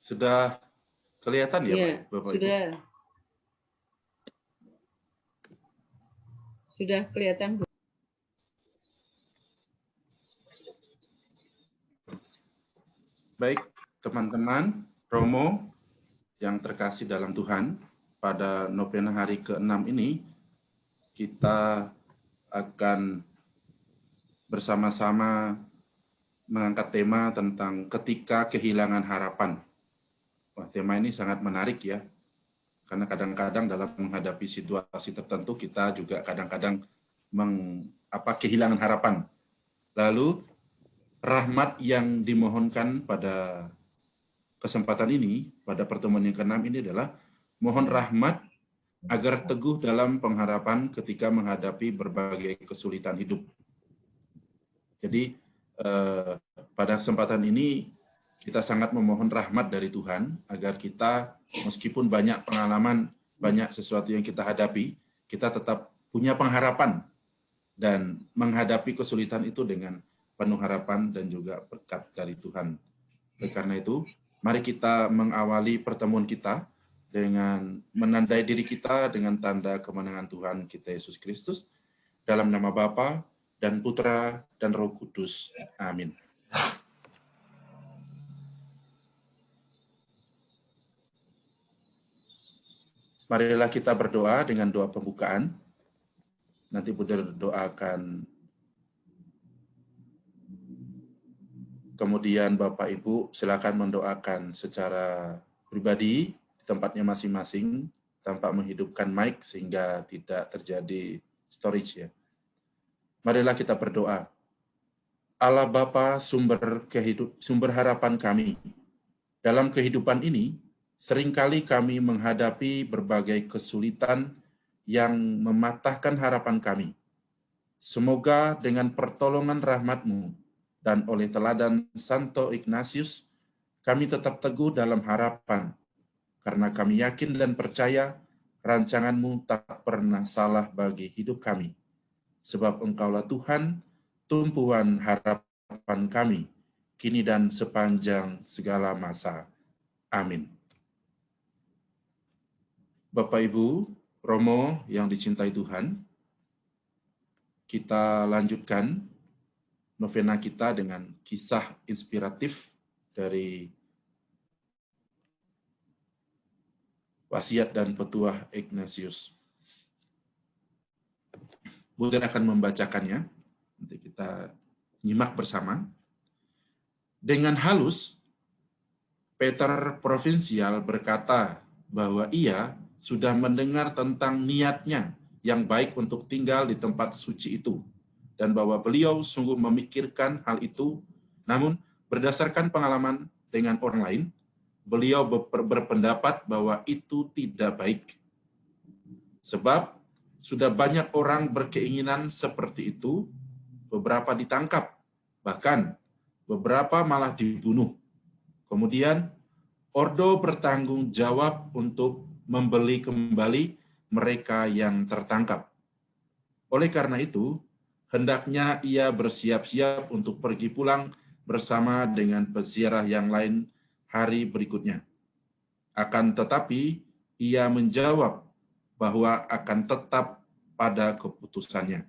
Sudah kelihatan ya, Ya, Bapak Ibu? Sudah kelihatan, Bu. Baik, teman-teman, Romo yang terkasih dalam Tuhan, pada novena hari ke-6 ini, kita akan bersama-sama mengangkat tema tentang ketika kehilangan harapan. Wah, tema ini sangat menarik ya, karena kadang-kadang dalam menghadapi situasi tertentu kita juga kadang-kadang kehilangan harapan. Lalu rahmat yang dimohonkan pada kesempatan ini, pada pertemuan yang ke-6 ini adalah mohon rahmat agar teguh dalam pengharapan ketika menghadapi berbagai kesulitan hidup. Jadi pada kesempatan ini kita sangat memohon rahmat dari Tuhan agar kita meskipun banyak pengalaman, banyak sesuatu yang kita hadapi, kita tetap punya pengharapan dan menghadapi kesulitan itu dengan penuh harapan dan juga berkat dari Tuhan. Oleh karena itu, mari kita mengawali pertemuan kita dengan menandai diri kita dengan tanda kemenangan Tuhan kita Yesus Kristus, dalam nama Bapa dan Putra dan Roh Kudus. Amin. Marilah kita berdoa dengan doa pembukaan. Nanti Buddha doakan. Kemudian Bapak Ibu silakan mendoakan secara pribadi di tempatnya masing-masing tanpa menghidupkan mic sehingga tidak terjadi storage ya. Marilah kita berdoa. Allah Bapa sumber harapan kami. Dalam kehidupan ini, seringkali kami menghadapi berbagai kesulitan yang mematahkan harapan kami. Semoga dengan pertolongan rahmat-Mu dan oleh teladan Santo Ignatius, kami tetap teguh dalam harapan, karena kami yakin dan percaya rancangan-Mu tak pernah salah bagi hidup kami. Sebab Engkaulah Tuhan, tumpuan harapan kami, kini dan sepanjang segala masa. Amin. Bapak Ibu, Romo yang dicintai Tuhan, kita lanjutkan novena kita dengan kisah inspiratif dari wasiat dan petuah Ignatius. Buddha akan membacakannya, nanti kita nyimak bersama. Dengan halus, Peter Provinsial berkata bahwa ia sudah mendengar tentang niatnya yang baik untuk tinggal di tempat suci itu, dan bahwa beliau sungguh memikirkan hal itu, namun berdasarkan pengalaman dengan orang lain, beliau berpendapat bahwa itu tidak baik. Sebab sudah banyak orang berkeinginan seperti itu, beberapa ditangkap, bahkan beberapa malah dibunuh. Kemudian, Ordo bertanggung jawab untuk membeli kembali mereka yang tertangkap. Oleh karena itu, hendaknya ia bersiap-siap untuk pergi pulang bersama dengan peziarah yang lain hari berikutnya. Akan tetapi, ia menjawab bahwa akan tetap pada keputusannya.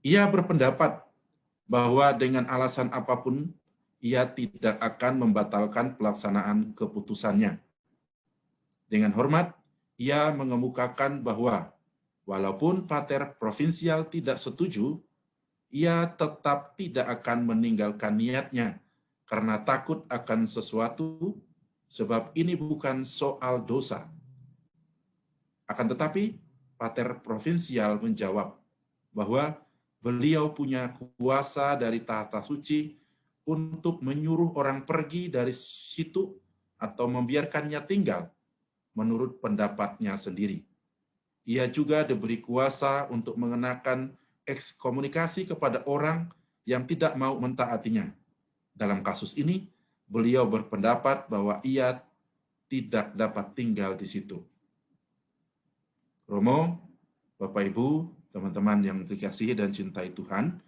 Ia berpendapat bahwa dengan alasan apapun, ia tidak akan membatalkan pelaksanaan keputusannya. Dengan hormat, ia mengemukakan bahwa walaupun Pater Provinsial tidak setuju, ia tetap tidak akan meninggalkan niatnya karena takut akan sesuatu, sebab ini bukan soal dosa. Akan tetapi, Pater Provinsial menjawab bahwa beliau punya kuasa dari tahta suci untuk menyuruh orang pergi dari situ atau membiarkannya tinggal menurut pendapatnya sendiri. Ia juga diberi kuasa untuk mengenakan ekskomunikasi kepada orang yang tidak mau mentaatinya. Dalam kasus ini, beliau berpendapat bahwa ia tidak dapat tinggal di situ. Romo, Bapak Ibu, teman-teman yang dikasihi dan cintai Tuhan,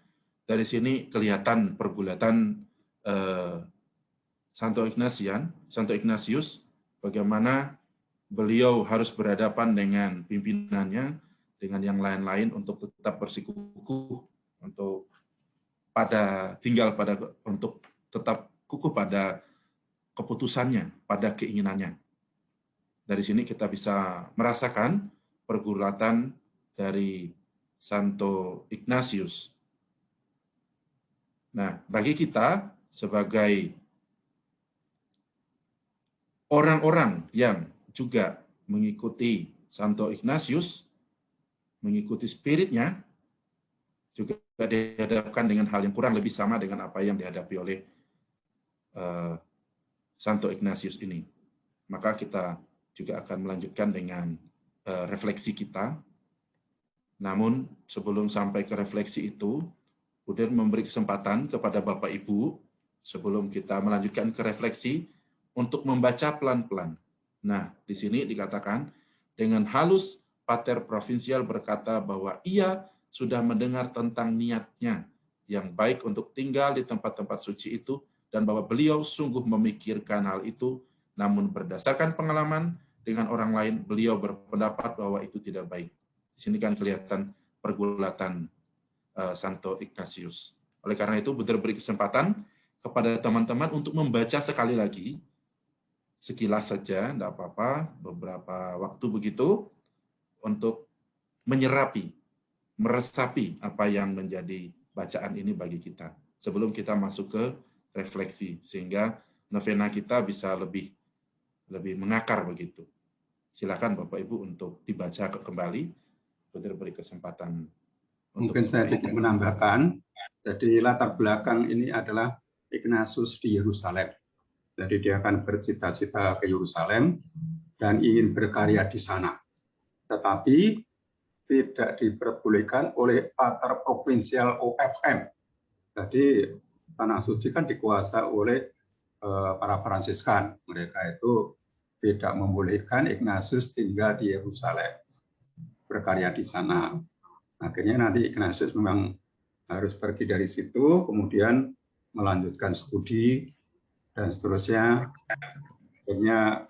dari sini kelihatan pergulatan Santo Ignatius, bagaimana beliau harus berhadapan dengan pimpinannya, dengan yang lain-lain untuk tetap bersikukuh, untuk untuk tetap kukuh pada keputusannya, pada keinginannya. Dari sini kita bisa merasakan pergulatan dari Santo Ignatius. Nah, bagi kita sebagai orang-orang yang juga mengikuti Santo Ignatius, mengikuti spiritnya, juga dihadapkan dengan hal yang kurang lebih sama dengan apa yang dihadapi oleh Santo Ignatius ini. Maka kita juga akan melanjutkan dengan refleksi kita. Namun sebelum sampai ke refleksi itu, Uden memberi kesempatan kepada Bapak Ibu sebelum kita melanjutkan ke refleksi untuk membaca pelan-pelan. Nah, di sini dikatakan dengan halus Pater Provinsial berkata bahwa ia sudah mendengar tentang niatnya yang baik untuk tinggal di tempat-tempat suci itu dan bahwa beliau sungguh memikirkan hal itu, namun berdasarkan pengalaman dengan orang lain, beliau berpendapat bahwa itu tidak baik. Di sini kan kelihatan pergulatan Santo Ignatius. Oleh karena itu, Buddha beri kesempatan kepada teman-teman untuk membaca sekali lagi, sekilas saja, tidak apa-apa, beberapa waktu begitu, untuk menyerapi, meresapi apa yang menjadi bacaan ini bagi kita. Sebelum kita masuk ke refleksi, sehingga novena kita bisa lebih mengakar begitu. Silakan Bapak Ibu untuk dibaca kembali, Buddha beri kesempatan. Mungkin saya sedikit menambahkan, jadi latar belakang ini adalah Ignatius di Yerusalem. Jadi dia akan bercita-cita ke Yerusalem dan ingin berkarya di sana. Tetapi tidak diperbolehkan oleh Pater Provinsial OFM. Jadi Tanah Suci kan dikuasai oleh para Fransiskan. Mereka itu tidak membolehkan Ignatius tinggal di Yerusalem, berkarya di sana. Akhirnya nanti Ignatius memang harus pergi dari situ, kemudian melanjutkan studi dan seterusnya. Akhirnya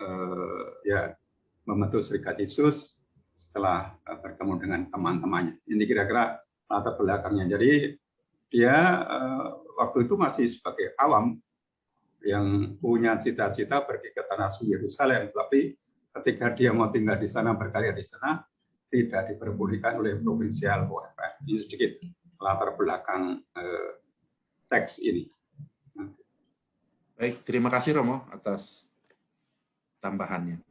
ya membentuk Serikat Yesus setelah bertemu dengan teman-temannya. Ini kira-kira latar belakangnya. Jadi dia waktu itu masih sebagai awam yang punya cita-cita pergi ke tanah suci Yerusalem, tapi ketika dia mau tinggal di sana, berkarya di sana, tidak diperbolehkan oleh Provinsial OFM. Ini sedikit latar belakang teks ini. Baik, terima kasih Romo atas tambahannya.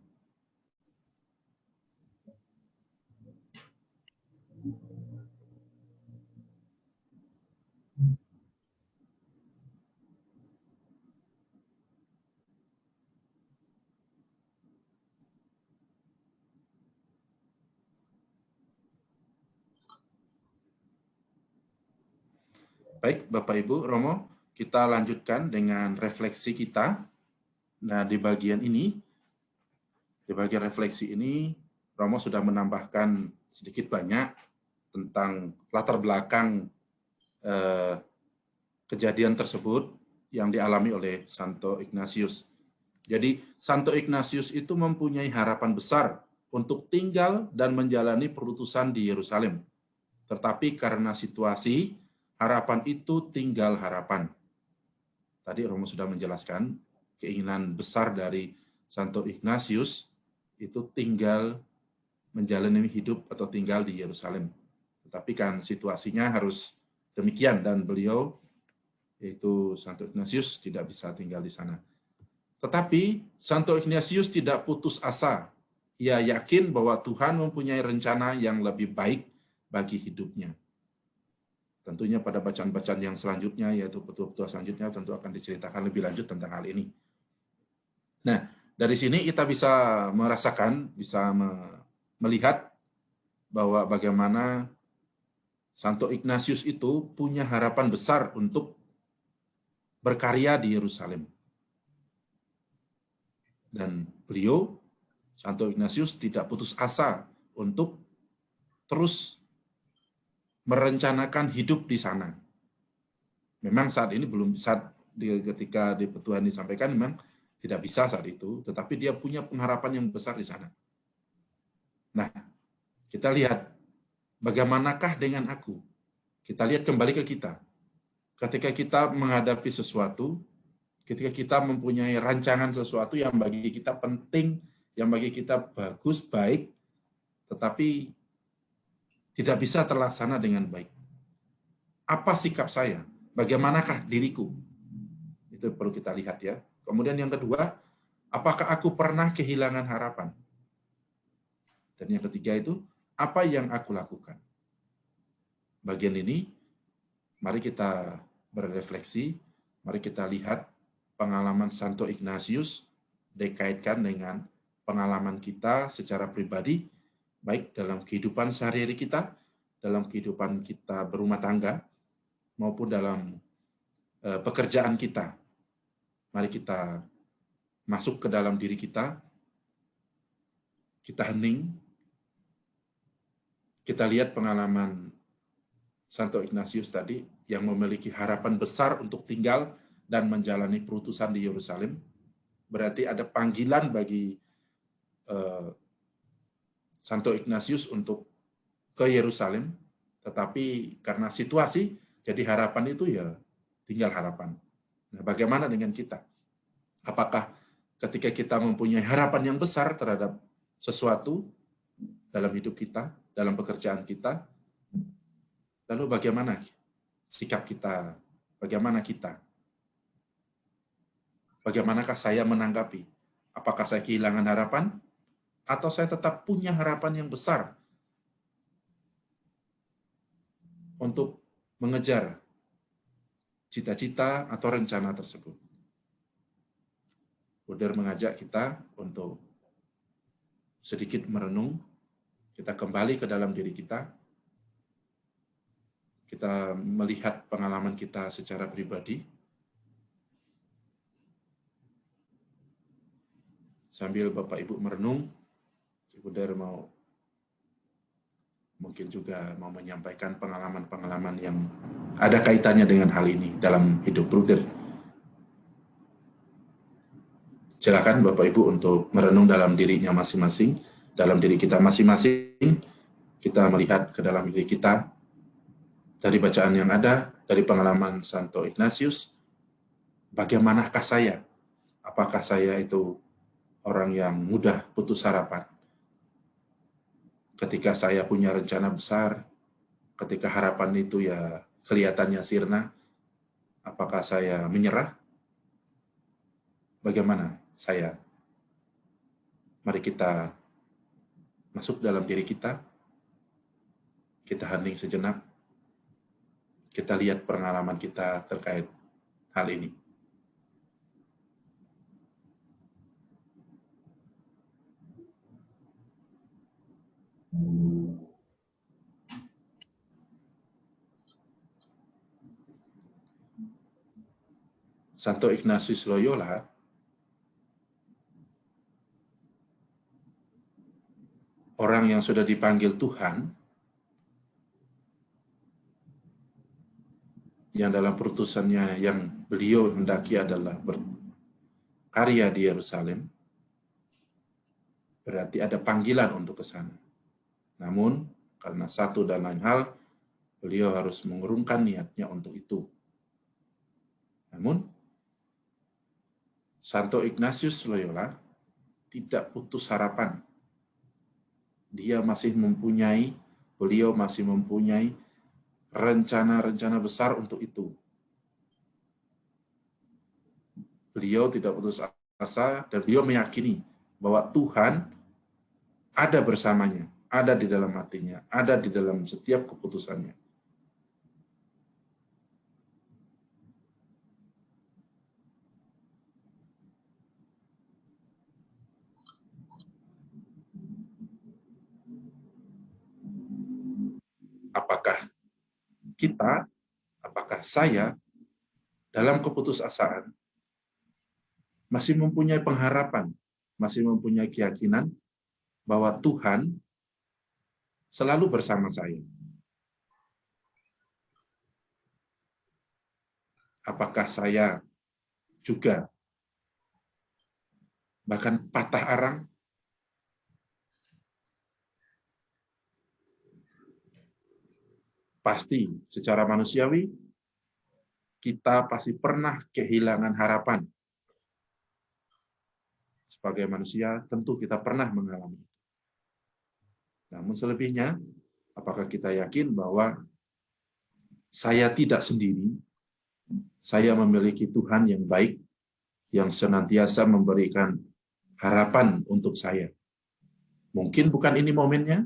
Baik, Bapak Ibu, Romo, kita lanjutkan dengan refleksi kita. Nah, di bagian refleksi ini, Romo sudah menambahkan sedikit banyak tentang latar belakang kejadian tersebut yang dialami oleh Santo Ignatius. Jadi, Santo Ignatius itu mempunyai harapan besar untuk tinggal dan menjalani perutusan di Yerusalem. Tetapi karena situasi, harapan itu tinggal harapan. Tadi Romo sudah menjelaskan, keinginan besar dari Santo Ignatius itu tinggal menjalani hidup atau tinggal di Yerusalem. Tetapi kan situasinya harus demikian, dan beliau, yaitu Santo Ignatius, tidak bisa tinggal di sana. Tetapi Santo Ignatius tidak putus asa. Ia yakin bahwa Tuhan mempunyai rencana yang lebih baik bagi hidupnya. Tentunya pada bacaan-bacaan yang selanjutnya, yaitu petua-petua selanjutnya, tentu akan diceritakan lebih lanjut tentang hal ini. Nah, dari sini kita bisa merasakan, bisa melihat bahwa bagaimana Santo Ignatius itu punya harapan besar untuk berkarya di Yerusalem. Dan beliau, Santo Ignatius, tidak putus asa untuk terus merencanakan hidup di sana. Memang saat ini belum bisa ketika di Tuhan disampaikan memang tidak bisa saat itu, tetapi dia punya pengharapan yang besar di sana. Nah, kita lihat bagaimanakah dengan aku. Kita lihat kembali ke kita. Ketika kita menghadapi sesuatu, ketika kita mempunyai rancangan sesuatu yang bagi kita penting, yang bagi kita bagus, baik, tetapi tidak bisa terlaksana dengan baik. Apa sikap saya? Bagaimanakah diriku? Itu perlu kita lihat ya. Kemudian yang kedua, apakah aku pernah kehilangan harapan? Dan yang ketiga itu, apa yang aku lakukan? Bagian ini, mari kita berefleksi, mari kita lihat pengalaman Santo Ignatius dikaitkan dengan pengalaman kita secara pribadi, baik dalam kehidupan sehari-hari kita, dalam kehidupan kita berumah tangga, maupun dalam pekerjaan kita. Mari kita masuk ke dalam diri kita hening, kita lihat pengalaman Santo Ignatius tadi yang memiliki harapan besar untuk tinggal dan menjalani perutusan di Yerusalem. Berarti ada panggilan bagi Santo Ignatius untuk ke Yerusalem, tetapi karena situasi, jadi harapan itu ya tinggal harapan. Nah, bagaimana dengan kita? Apakah ketika kita mempunyai harapan yang besar terhadap sesuatu dalam hidup kita, dalam pekerjaan kita, lalu bagaimana sikap kita? Bagaimana kita? Bagaimanakah saya menanggapi? Apakah saya kehilangan harapan? Atau saya tetap punya harapan yang besar untuk mengejar cita-cita atau rencana tersebut? Bruder mengajak kita untuk sedikit merenung, kita kembali ke dalam diri kita melihat pengalaman kita secara pribadi, sambil Bapak Ibu merenung, Bruder mungkin juga mau menyampaikan pengalaman-pengalaman yang ada kaitannya dengan hal ini dalam hidup Bruder. Silakan Bapak Ibu untuk merenung dalam dirinya masing-masing, dalam diri kita masing-masing, kita melihat ke dalam diri kita, dari bacaan yang ada, dari pengalaman Santo Ignatius, bagaimanakah saya? Apakah saya itu orang yang mudah putus harapan? Ketika saya punya rencana besar, ketika harapan itu ya kelihatannya sirna, apakah saya menyerah? Bagaimana saya? Mari kita masuk dalam diri kita hening sejenak, kita lihat pengalaman kita terkait hal ini. Santo Ignatius Loyola orang yang sudah dipanggil Tuhan, yang dalam perutusannya yang beliau hendaki adalah berkarya di Yerusalem, berarti ada panggilan untuk ke sana. Namun, karena satu dan lain hal, beliau harus mengurungkan niatnya untuk itu. Namun, Santo Ignatius Loyola tidak putus harapan. Beliau masih mempunyai rencana-rencana besar untuk itu. Beliau tidak putus asa dan beliau meyakini bahwa Tuhan ada bersamanya, ada di dalam hatinya, ada di dalam setiap keputusannya. Apakah saya dalam keputusasaan masih mempunyai pengharapan, masih mempunyai keyakinan bahwa Tuhan selalu bersama saya? Apakah saya juga bahkan patah arang, pasti secara manusiawi kita pasti pernah kehilangan harapan. Sebagai manusia tentu kita pernah mengalami. Namun selebihnya, apakah kita yakin bahwa saya tidak sendiri, saya memiliki Tuhan yang baik, yang senantiasa memberikan harapan untuk saya. Mungkin bukan ini momennya,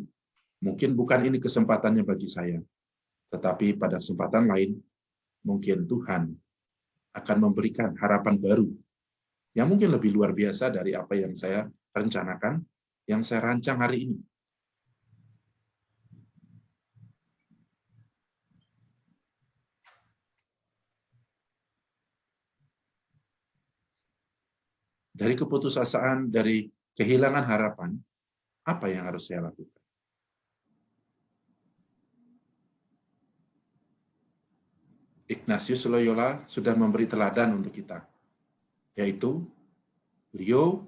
mungkin bukan ini kesempatannya bagi saya, tetapi pada kesempatan lain, mungkin Tuhan akan memberikan harapan baru, yang mungkin lebih luar biasa dari apa yang saya rencanakan, yang saya rancang hari ini. Dari keputusasaan, dari kehilangan harapan, apa yang harus saya lakukan? Ignatius Loyola sudah memberi teladan untuk kita, yaitu beliau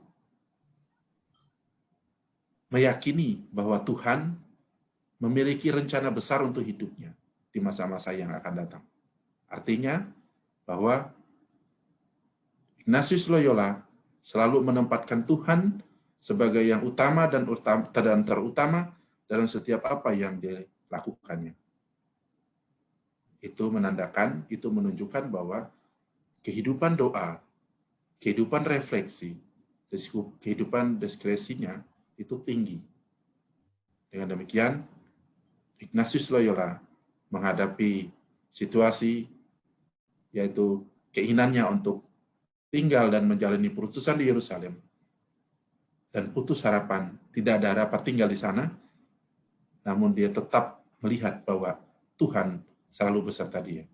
meyakini bahwa Tuhan memiliki rencana besar untuk hidupnya di masa-masa yang akan datang. Artinya bahwa Ignatius Loyola selalu menempatkan Tuhan sebagai yang utama dan terutama dalam setiap apa yang dilakukannya. Itu menandakan, itu menunjukkan bahwa kehidupan doa, kehidupan refleksi, kehidupan diskresinya itu tinggi. Dengan demikian, Ignatius Loyola menghadapi situasi, yaitu keinginannya untuk tinggal dan menjalani perutusan di Yerusalem, dan putus harapan, tidak ada harapan tinggal di sana, namun dia tetap melihat bahwa Tuhan selalu beserta dia.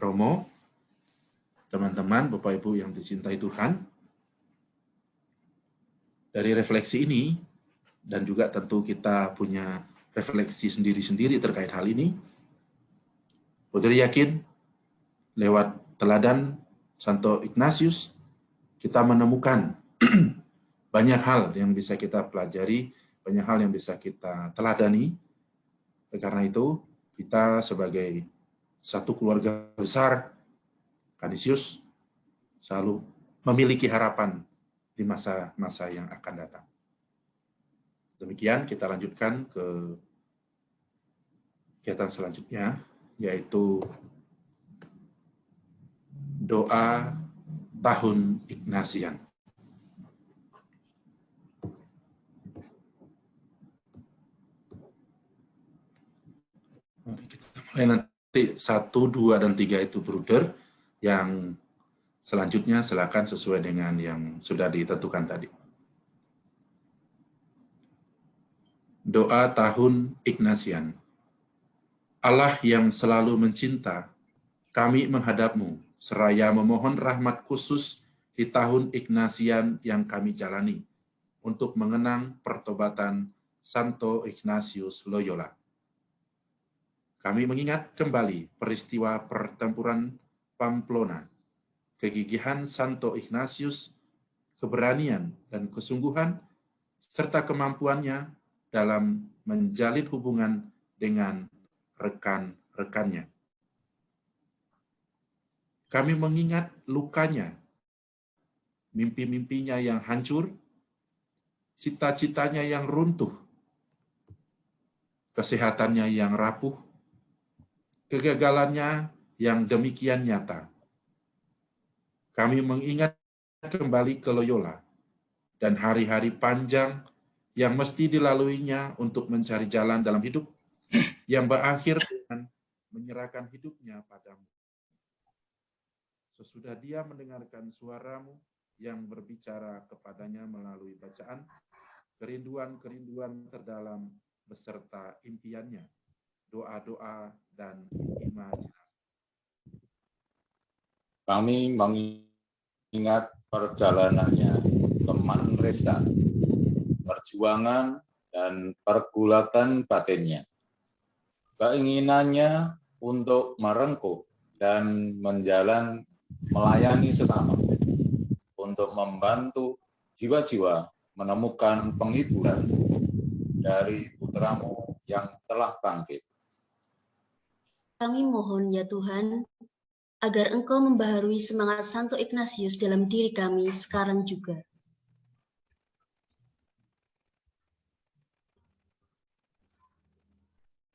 Romo, teman-teman, Bapak Ibu yang dicintai Tuhan, dari refleksi ini, dan juga tentu kita punya refleksi sendiri-sendiri terkait hal ini, Putri yakin lewat teladan Santo Ignatius, kita menemukan banyak hal yang bisa kita pelajari, banyak hal yang bisa kita teladani. Karena itu, kita sebagai satu keluarga besar, Canisius, selalu memiliki harapan di masa-masa yang akan datang. Demikian, kita lanjutkan ke kegiatan selanjutnya, yaitu doa tahun Ignatian. Mari kita mulai nanti 1, 2, dan 3 itu bruder, yang selanjutnya silakan sesuai dengan yang sudah ditentukan tadi. Doa tahun Ignatian. Allah yang selalu mencinta, kami menghadap-Mu, seraya memohon rahmat khusus di tahun Ignatian yang kami jalani, untuk mengenang pertobatan Santo Ignatius Loyola. Kami mengingat kembali peristiwa pertempuran Pamplona, kegigihan Santo Ignatius, keberanian dan kesungguhan, serta kemampuannya dalam menjalin hubungan dengan rekan-rekannya. Kami mengingat lukanya, mimpi-mimpinya yang hancur, cita-citanya yang runtuh, kesehatannya yang rapuh, kegagalannya yang demikian nyata. Kami mengingat kembali ke Loyola dan hari-hari panjang yang mesti dilaluinya untuk mencari jalan dalam hidup, yang berakhir dengan menyerahkan hidupnya padamu. Sesudah dia mendengarkan suara-Mu yang berbicara kepadanya melalui bacaan, kerinduan-kerinduan terdalam beserta impiannya, doa-doa, dan imajinasi. Kami mengingat perjalanannya ke Manresa perjuangan dan pergulatan batinnya. Keinginannya untuk merengkuh dan melayani sesama, untuk membantu jiwa-jiwa menemukan penghiburan dari putramu yang telah bangkit. Kami mohon ya Tuhan, agar Engkau membaharui semangat Santo Ignatius dalam diri kami sekarang juga.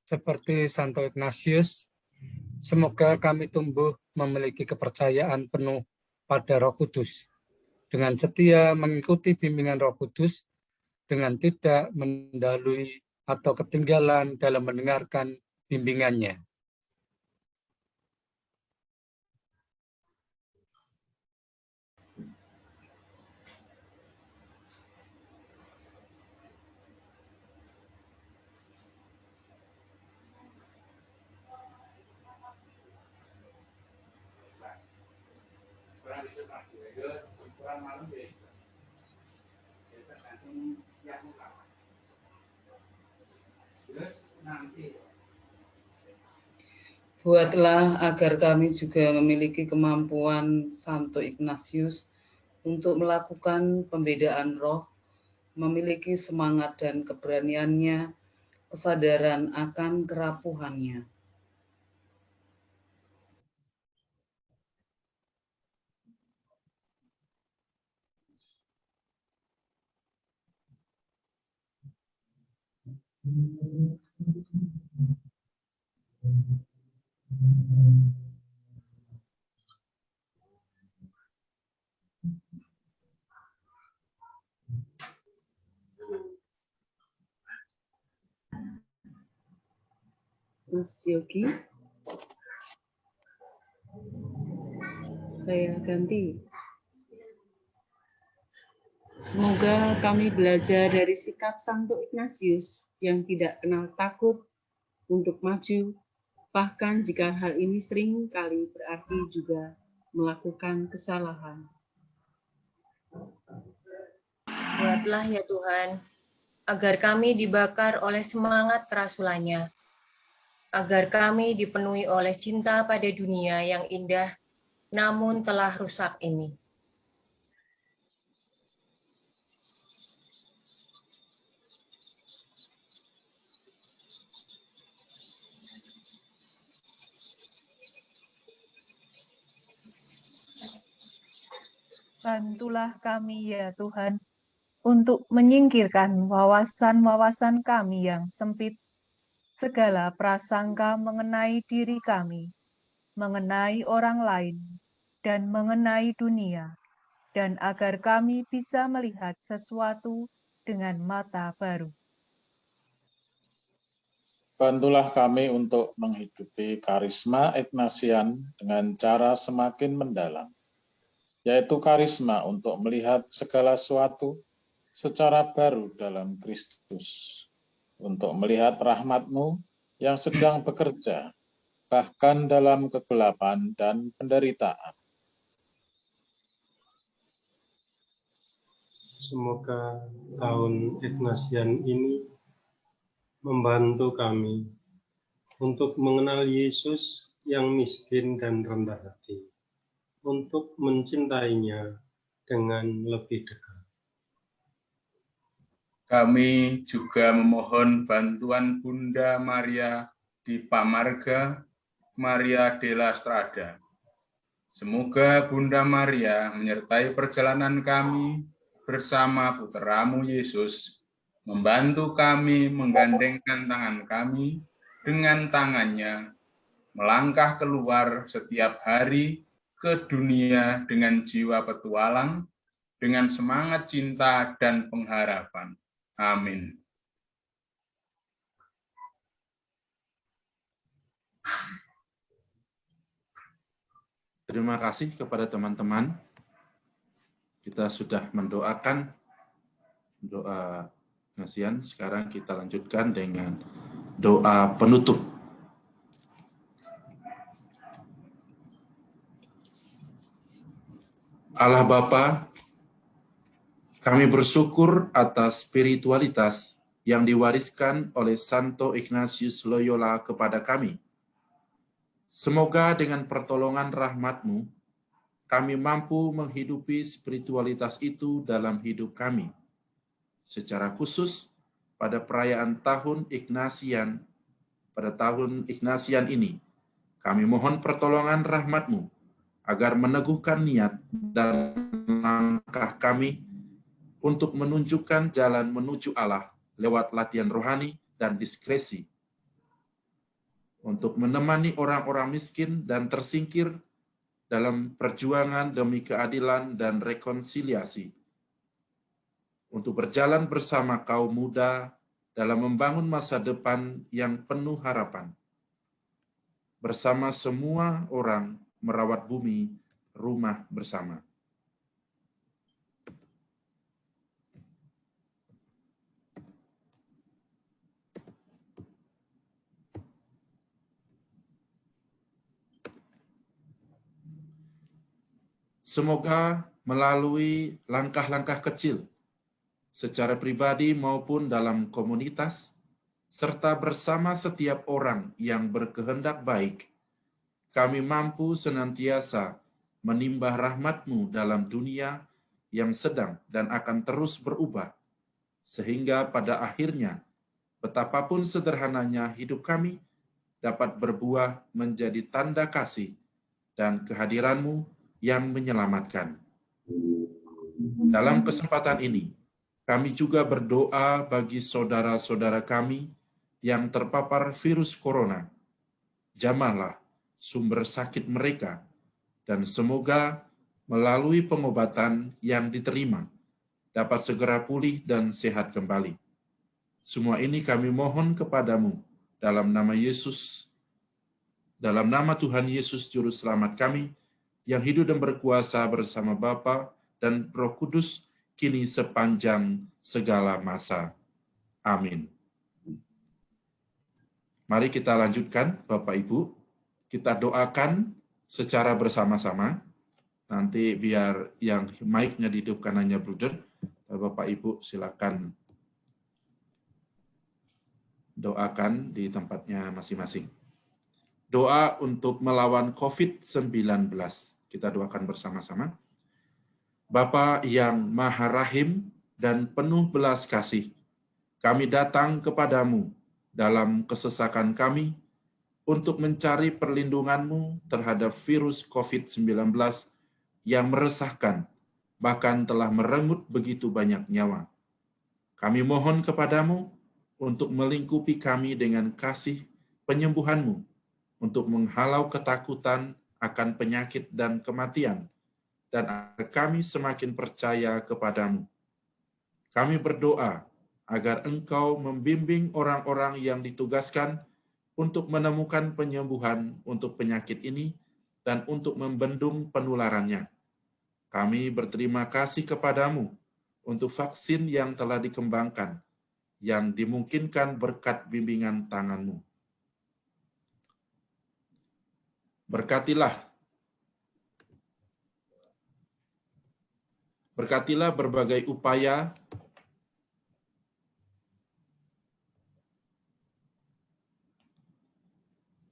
Seperti Santo Ignatius, semoga kami tumbuh memiliki kepercayaan penuh pada Roh Kudus, dengan setia mengikuti bimbingan Roh Kudus, dengan tidak mendahului atau ketinggalan dalam mendengarkan bimbingannya. Buatlah agar kami juga memiliki kemampuan Santo Ignatius untuk melakukan pembedaan roh, memiliki semangat dan keberaniannya, kesadaran akan kerapuhannya. Mas Yogi, saya ganti. Semoga kami belajar dari sikap Santo Ignatius yang tidak kenal takut untuk maju, bahkan jika hal ini sering kali berarti juga melakukan kesalahan. Buatlah ya Tuhan, agar kami dibakar oleh semangat kerasulannya, agar kami dipenuhi oleh cinta pada dunia yang indah, namun telah rusak ini. Bantulah kami ya Tuhan, untuk menyingkirkan wawasan-wawasan kami yang sempit, segala prasangka mengenai diri kami, mengenai orang lain, dan mengenai dunia, dan agar kami bisa melihat sesuatu dengan mata baru. Bantulah kami untuk menghidupi karisma Ignatian dengan cara semakin mendalam, yaitu karisma untuk melihat segala sesuatu secara baru dalam Kristus, untuk melihat rahmat-Mu yang sedang bekerja, bahkan dalam kegelapan dan penderitaan. Semoga tahun Ignatian ini membantu kami untuk mengenal Yesus yang miskin dan rendah hati, untuk mencintainya dengan lebih dekat. Kami juga memohon bantuan Bunda Maria di Pamarga, Maria della Strada. Semoga Bunda Maria menyertai perjalanan kami bersama Putramu Yesus, membantu kami menggandengkan tangan kami dengan tangannya, melangkah keluar setiap hari ke dunia dengan jiwa petualang, dengan semangat cinta dan pengharapan. Amin. Terima kasih kepada teman-teman. Kita sudah mendoakan doa Ignatian. Sekarang kita lanjutkan dengan doa penutup. Allah Bapa, Kami bersyukur atas spiritualitas yang diwariskan oleh Santo Ignatius Loyola kepada kami. Semoga dengan pertolongan rahmat-Mu, kami mampu menghidupi spiritualitas itu dalam hidup kami. Secara khusus, pada perayaan tahun Ignatian, ini, kami mohon pertolongan rahmat-Mu agar meneguhkan niat dan langkah kami untuk menunjukkan jalan menuju Allah lewat latihan rohani dan diskresi, untuk menemani orang-orang miskin dan tersingkir dalam perjuangan demi keadilan dan rekonsiliasi, untuk berjalan bersama kaum muda dalam membangun masa depan yang penuh harapan, bersama semua orang merawat bumi, rumah bersama. Semoga melalui langkah-langkah kecil, secara pribadi maupun dalam komunitas, serta bersama setiap orang yang berkehendak baik, kami mampu senantiasa menimbah rahmat-Mu dalam dunia yang sedang dan akan terus berubah, sehingga pada akhirnya, betapapun sederhananya hidup kami dapat berbuah menjadi tanda kasih dan kehadiran-Mu yang menyelamatkan. Dalam kesempatan ini, kami juga berdoa bagi saudara-saudara kami yang terpapar virus corona. Jamahlah sumber sakit mereka, dan semoga melalui pengobatan yang diterima, dapat segera pulih dan sehat kembali. Semua ini kami mohon kepadamu dalam nama Yesus, dalam nama Tuhan Yesus Juru Selamat kami, yang hidup dan berkuasa bersama Bapa dan Roh Kudus, kini sepanjang segala masa. Amin. Mari kita lanjutkan, Bapak Ibu. Kita doakan secara bersama-sama. Nanti biar yang mic-nya dihidupkan hanya Bruder. Bapak Ibu silakan doakan di tempatnya masing-masing. Doa untuk melawan COVID-19. Kita doakan bersama-sama. Bapa yang Maha Rahim dan penuh belas kasih, kami datang kepadamu dalam kesesakan kami untuk mencari perlindungan-Mu terhadap virus COVID-19 yang meresahkan, bahkan telah merenggut begitu banyak nyawa. Kami mohon kepadamu untuk melingkupi kami dengan kasih penyembuhan-Mu, untuk menghalau ketakutan akan penyakit dan kematian, dan agar kami semakin percaya kepadamu. Kami berdoa agar Engkau membimbing orang-orang yang ditugaskan untuk menemukan penyembuhan untuk penyakit ini dan untuk membendung penularannya. Kami berterima kasih kepadamu untuk vaksin yang telah dikembangkan, yang dimungkinkan berkat bimbingan tangan-Mu. Berkatilah berbagai upaya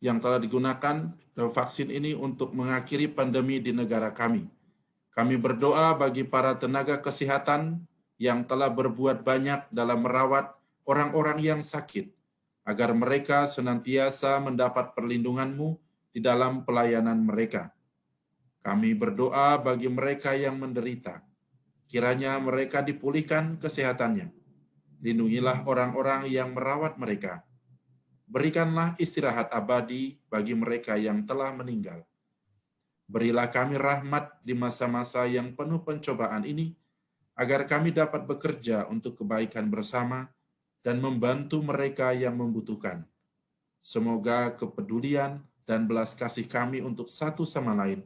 yang telah digunakan dalam vaksin ini untuk mengakhiri pandemi di negara kami. Kami berdoa bagi para tenaga kesehatan yang telah berbuat banyak dalam merawat orang-orang yang sakit, agar mereka senantiasa mendapat perlindungan-Mu di dalam pelayanan mereka. Kami berdoa bagi mereka yang menderita. Kiranya mereka dipulihkan kesehatannya. Lindungilah orang-orang yang merawat mereka. Berikanlah istirahat abadi bagi mereka yang telah meninggal. Berilah kami rahmat di masa-masa yang penuh pencobaan ini, agar kami dapat bekerja untuk kebaikan bersama dan membantu mereka yang membutuhkan. Semoga kepedulian dan belas kasih kami untuk satu sama lain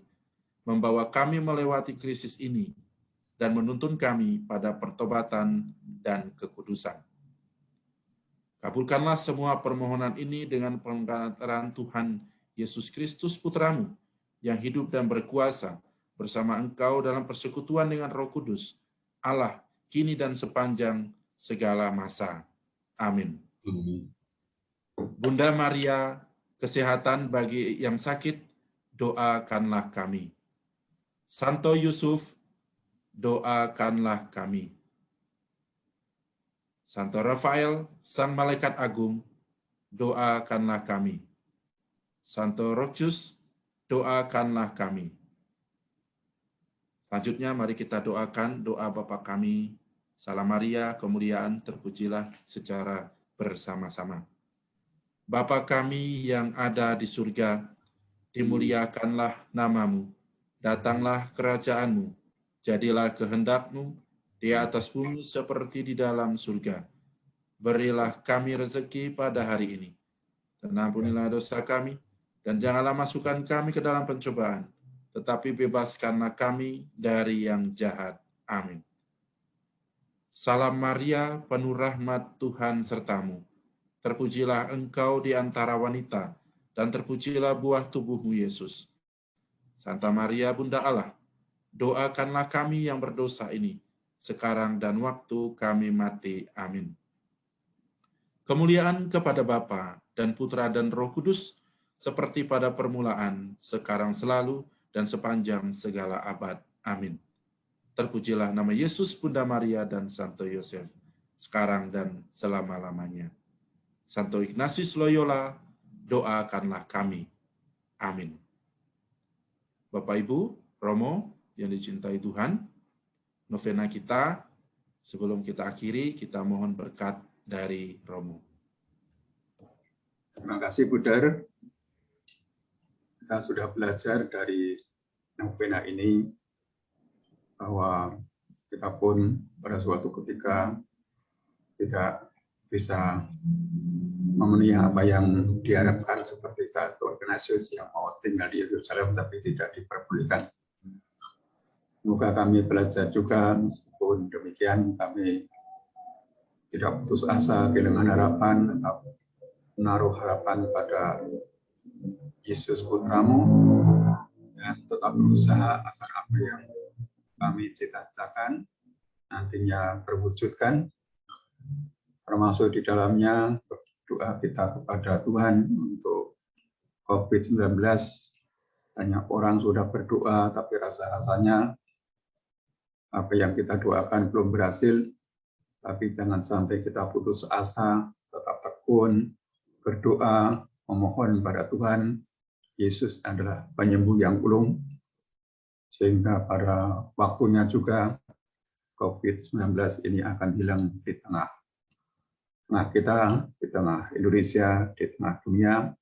membawa kami melewati krisis ini dan menuntun kami pada pertobatan dan kekudusan. Kabulkanlah semua permohonan ini dengan pengantaran Tuhan Yesus Kristus Putra-Mu, yang hidup dan berkuasa bersama Engkau dalam persekutuan dengan Roh Kudus, Allah, kini dan sepanjang segala masa. Amin. Bunda Maria, kesehatan bagi yang sakit, doakanlah kami. Santo Yusuf, doakanlah kami. Santo Rafael, Sang Malaikat Agung, doakanlah kami. Santo Rochus, doakanlah kami. Selanjutnya mari kita doakan doa Bapa kami. Salam Maria, kemuliaan terpujilah secara bersama-sama. Bapa kami yang ada di surga, dimuliakanlah namamu. Datanglah kerajaanmu, jadilah kehendak-mu di atas bumi seperti di dalam surga. Berilah kami rezeki pada hari ini, dan ampunilah dosa kami, dan janganlah masukkan kami ke dalam pencobaan, tetapi bebaskanlah kami dari yang jahat. Amin. Salam Maria, penuh rahmat Tuhan sertamu. Terpujilah engkau di antara wanita, dan terpujilah buah tubuhmu Yesus. Santa Maria, Bunda Allah, doakanlah kami yang berdosa ini, sekarang dan waktu kami mati. Amin. Kemuliaan kepada Bapa dan Putra dan Roh Kudus, seperti pada permulaan, sekarang selalu, dan sepanjang segala abad. Amin. Terpujilah nama Yesus, Bunda Maria, dan Santo Yosef, sekarang dan selama-lamanya. Santo Ignatius Loyola, doakanlah kami. Amin. Bapak Ibu, Romo yang dicintai Tuhan, novena kita, sebelum kita akhiri, kita mohon berkat dari Romo. Terima kasih, Buder. Kita sudah belajar dari novena ini bahwa kita pun pada suatu ketika tidak bisa memenuhi apa yang diharapkan seperti Santo Ignatius yang mau tinggal di Yerusalem tapi tidak diperbolehkan. Semoga kami belajar juga, meskipun demikian kami tidak putus asa, kehilangan harapan, tetap menaruh harapan pada Yesus Putramu, dan tetap berusaha agar apa yang kami cita-citakan nantinya terwujudkan, termasuk di dalamnya doa kita kepada Tuhan untuk COVID-19. Banyak orang sudah berdoa, tapi rasa-rasanya apa yang kita doakan belum berhasil. Tapi jangan sampai kita putus asa, tetap tekun, berdoa, memohon pada Tuhan. Yesus adalah penyembuh yang ulung, sehingga pada waktunya juga COVID-19 ini akan hilang di tengah kita, di tengah Indonesia, di tengah dunia,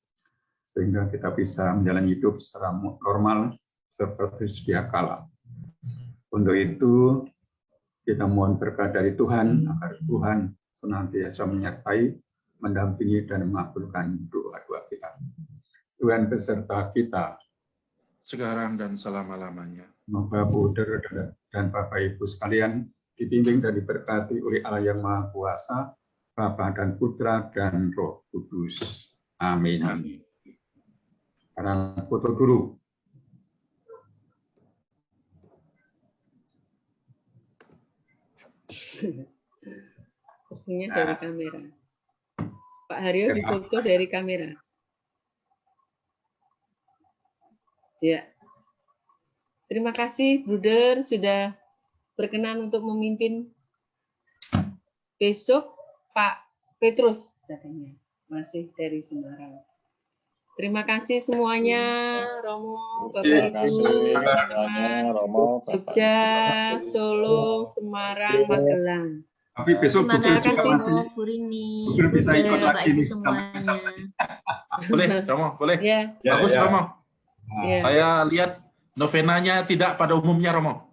sehingga kita bisa menjalani hidup secara normal seperti sedia kala. Untuk itu, kita mohon berkat dari Tuhan, agar Tuhan senantiasa menyertai, mendampingi, dan mengabulkan doa-doa kita. Tuhan beserta kita, sekarang dan selama-lamanya. Semoga Buder dan Bapak Ibu sekalian dibimbing dan diberkati oleh Allah yang Maha Kuasa, Bapa dan Putra dan Roh Kudus. Amin. Amin. Sekarang foto dulu. Fotonya dari kamera. Pak Haryo difoto dari kamera. Ya. Terima kasih, Bruder, sudah berkenan untuk memimpin. Besok Pak Petrus katanya masih dari Semarang. Terima kasih semuanya, Romo, Bapak Ibu, teman-teman, Jogja, Solo, Semarang, Magelang. Tapi besok Terima Google juga masih Bu Rini, Google bisa ikut Bapak lagi Ibu nih. semuanya. Boleh, Romo, boleh. Ya. Bagus, ya. Romo. Ya. Saya lihat novenanya tidak pada umumnya, Romo.